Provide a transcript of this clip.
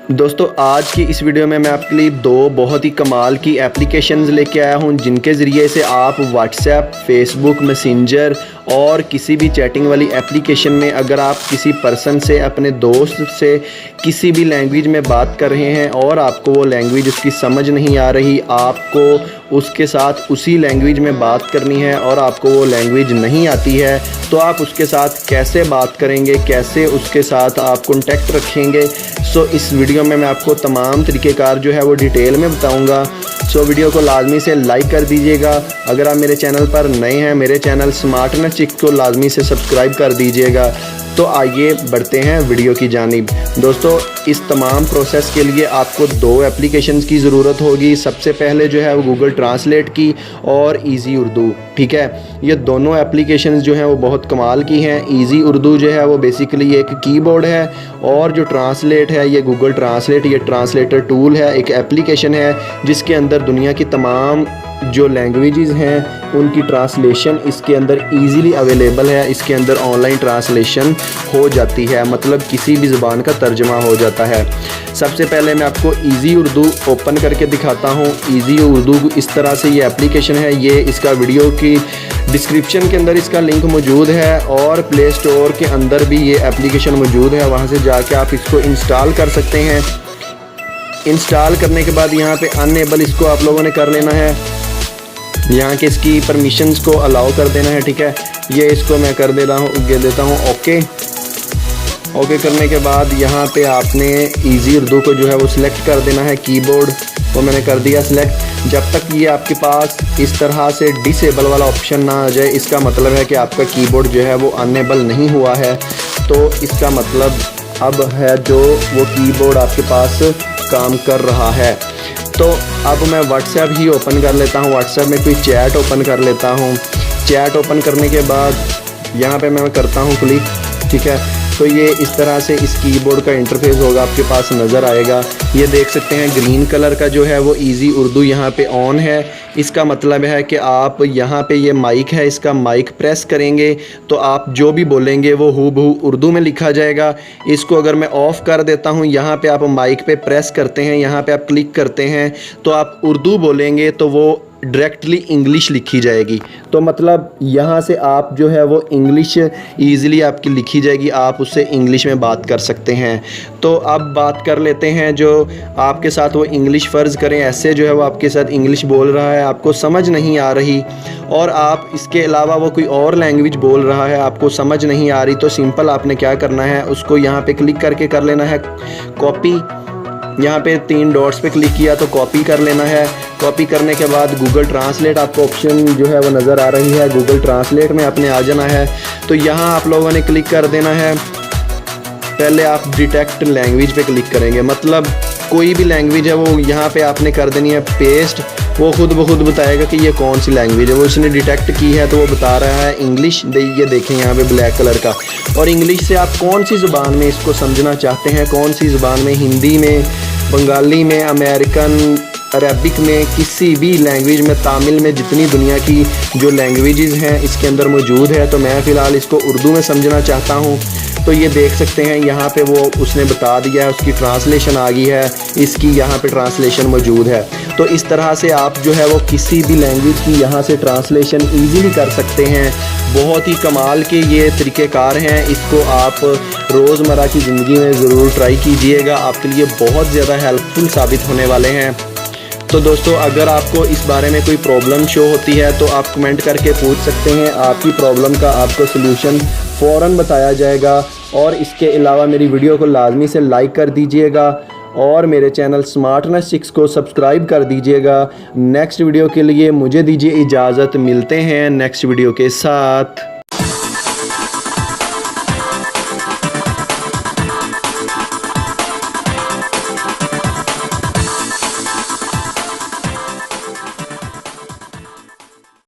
दोस्तों आज की इस वीडियो में मैं आपके लिए दो बहुत ही कमाल की एप्लीकेशंस लेके आया हूं जिनके ज़रिए से आप व्हाट्सएप, फेसबुक, मैसेंजर और किसी भी चैटिंग वाली एप्लीकेशन में अगर आप किसी पर्सन से, अपने दोस्त से किसी भी लैंग्वेज में बात कर रहे हैं और आपको वो लैंग्वेज उसकी समझ नहीं आ रही, आपको उसके साथ उसी लैंग्वेज में बात करनी है और आपको वो लैंग्वेज नहीं आती है, तो आप उसके साथ कैसे बात करेंगे, कैसे उसके साथ आप कॉन्टेक्ट रखेंगे। सो इस वीडियो में मैं आपको तमाम तरीक़ेकार जो है वो डिटेल में बताऊंगा। सो वीडियो को लाजमी से लाइक कर दीजिएगा। अगर आप मेरे चैनल पर नए हैं, मेरे चैनल स्मार्टनेस चिक्स को लाजमी से सब्सक्राइब कर दीजिएगा। तो आइए बढ़ते हैं वीडियो की जानिब। दोस्तों इस तमाम प्रोसेस के लिए आपको दो एप्लीकेशंस की ज़रूरत होगी। सबसे पहले जो है वो गूगल ट्रांसलेट की और ईज़ी उर्दू, ठीक है। ये दोनों एप्लीकेशंस जो हैं वो बहुत कमाल की हैं। ईज़ी उर्दू जो है वो बेसिकली एक कीबोर्ड है और जो ट्रांसलेट है ये गूगल ट्रांसलेट, ये ट्रांसलेटर टूल है, एक एप्लीकेशन है जिसके अंदर दुनिया की तमाम जो लैंग्वेजेस हैं उनकी ट्रांसलेशन इसके अंदर इजीली अवेलेबल है। इसके अंदर ऑनलाइन ट्रांसलेशन हो जाती है, मतलब किसी भी ज़ुबान का तर्जमा हो जाता है। सबसे पहले मैं आपको ईज़ी उर्दू ओपन करके दिखाता हूँ। ईज़ी उर्दू इस तरह से ये एप्लीकेशन है। ये इसका वीडियो की डिस्क्रिप्शन के अंदर इसका लिंक मौजूद है और प्ले स्टोर के अंदर भी ये एप्लीकेशन मौजूद है, वहाँ से जाके आप इसको इंस्टॉल कर सकते हैं। इंस्टॉल करने के बाद यहाँ पे अनएबल इसको आप लोगों ने कर लेना है, यहाँ के इसकी परमिशंस को अलाउ कर देना है, ठीक है। ये इसको मैं कर दे देता हूँ ओके करने के बाद यहाँ पे आपने ईज़ी उर्दू को जो है वो सिलेक्ट कर देना है। कीबोर्ड को मैंने कर दिया सिलेक्ट। जब तक ये आपके पास इस तरह से डिसेबल वाला ऑप्शन ना आ जाए, इसका मतलब है कि आपका कीबोर्ड जो है वो अनेबल नहीं हुआ है। तो इसका मतलब अब है जो वो कीबोर्ड आपके पास काम कर रहा है। तो अब मैं व्हाट्सएप ही ओपन कर लेता हूँ। व्हाट्सएप में कोई चैट ओपन कर लेता हूँ। चैट ओपन करने के बाद यहाँ पे मैं करता हूँ क्लिक, ठीक है। तो ये इस तरह से इस कीबोर्ड का इंटरफेस होगा, आपके पास नज़र आएगा। ये देख सकते हैं ग्रीन कलर का जो है वो ईज़ी उर्दू यहाँ पे ऑन है। इसका मतलब है कि आप यहाँ पे ये माइक है, इसका माइक प्रेस करेंगे तो आप जो भी बोलेंगे वो हूबहू उर्दू में लिखा जाएगा। इसको अगर मैं ऑफ़ कर देता हूँ, यहाँ पे आप माइक पे प्रेस करते हैं, यहाँ पे आप क्लिक करते हैं तो आप उर्दू बोलेंगे तो वो डायरेक्टली इंग्लिश लिखी जाएगी। तो मतलब यहाँ से आप जो है वो इंग्लिश ईज़िली आपकी लिखी जाएगी, आप उससे इंग्लिश में बात कर सकते हैं। तो अब बात कर लेते हैं जो आपके साथ वो इंग्लिश, फ़र्ज़ करें ऐसे जो है वो आपके साथ इंग्लिश बोल रहा है, आपको समझ नहीं आ रही और आप इसके अलावा वो कोई और लैंग्वेज बोल रहा है, आपको समझ नहीं आ रही, तो सिंपल आपने क्या करना है, उसको यहाँ पे क्लिक करके कर लेना है कॉपी। यहाँ पे 3 डॉट्स पे क्लिक किया तो कॉपी कर लेना है। कॉपी करने के बाद गूगल ट्रांसलेट आपको ऑप्शन जो है वो नज़र आ रही है, गूगल ट्रांसलेट में आपने आ जाना है। तो यहाँ आप लोगों ने क्लिक कर देना है। पहले आप डिटेक्ट लैंग्वेज पे क्लिक करेंगे, मतलब कोई भी लैंग्वेज है वो यहाँ पे आपने कर देनी है पेस्ट। वो खुद ब खुद बताएगा कि ये कौन सी लैंग्वेज है। वो इसने डिटेक्ट की है तो वो बता रहा है इंग्लिश। ये देखें यहाँ पे ब्लैक कलर का। और इंग्लिश से आप कौन सी ज़ुबान में इसको समझना चाहते हैं, कौन सी ज़ुबान में, हिंदी में, बंगाली में, अमेरिकन, अरबिक में, किसी भी लैंग्वेज में, तामिल में, जितनी दुनिया की जो लैंग्वेजेस हैं इसके अंदर मौजूद है। तो मैं फ़िलहाल इसको उर्दू में समझना चाहता हूँ। तो ये देख सकते हैं यहाँ पे वो उसने बता दिया है, उसकी ट्रांसलेशन आ गई है, इसकी यहाँ पे ट्रांसलेशन मौजूद है। तो इस तरह से आप जो है वो किसी भी लैंग्वेज की यहाँ से ट्रांसलेशन ईज़िली कर सकते हैं। बहुत ही कमाल के ये तरीक़ेकार हैं, इसको आप रोज़मर्रा की ज़िंदगी में ज़रूर ट्राई कीजिएगा, आपके लिए बहुत ज़्यादा हेल्पफुल साबित होने वाले हैं। तो दोस्तों अगर आपको इस बारे में कोई प्रॉब्लम शो होती है तो आप कमेंट करके पूछ सकते हैं, आपकी प्रॉब्लम का आपको सलूशन फ़ौरन बताया जाएगा। और इसके अलावा मेरी वीडियो को लाजमी से लाइक कर दीजिएगा और मेरे चैनल स्मार्टनेस चिक्स को सब्सक्राइब कर दीजिएगा। नेक्स्ट वीडियो के लिए मुझे दीजिए इजाज़त, मिलते हैं नेक्स्ट वीडियो के साथ।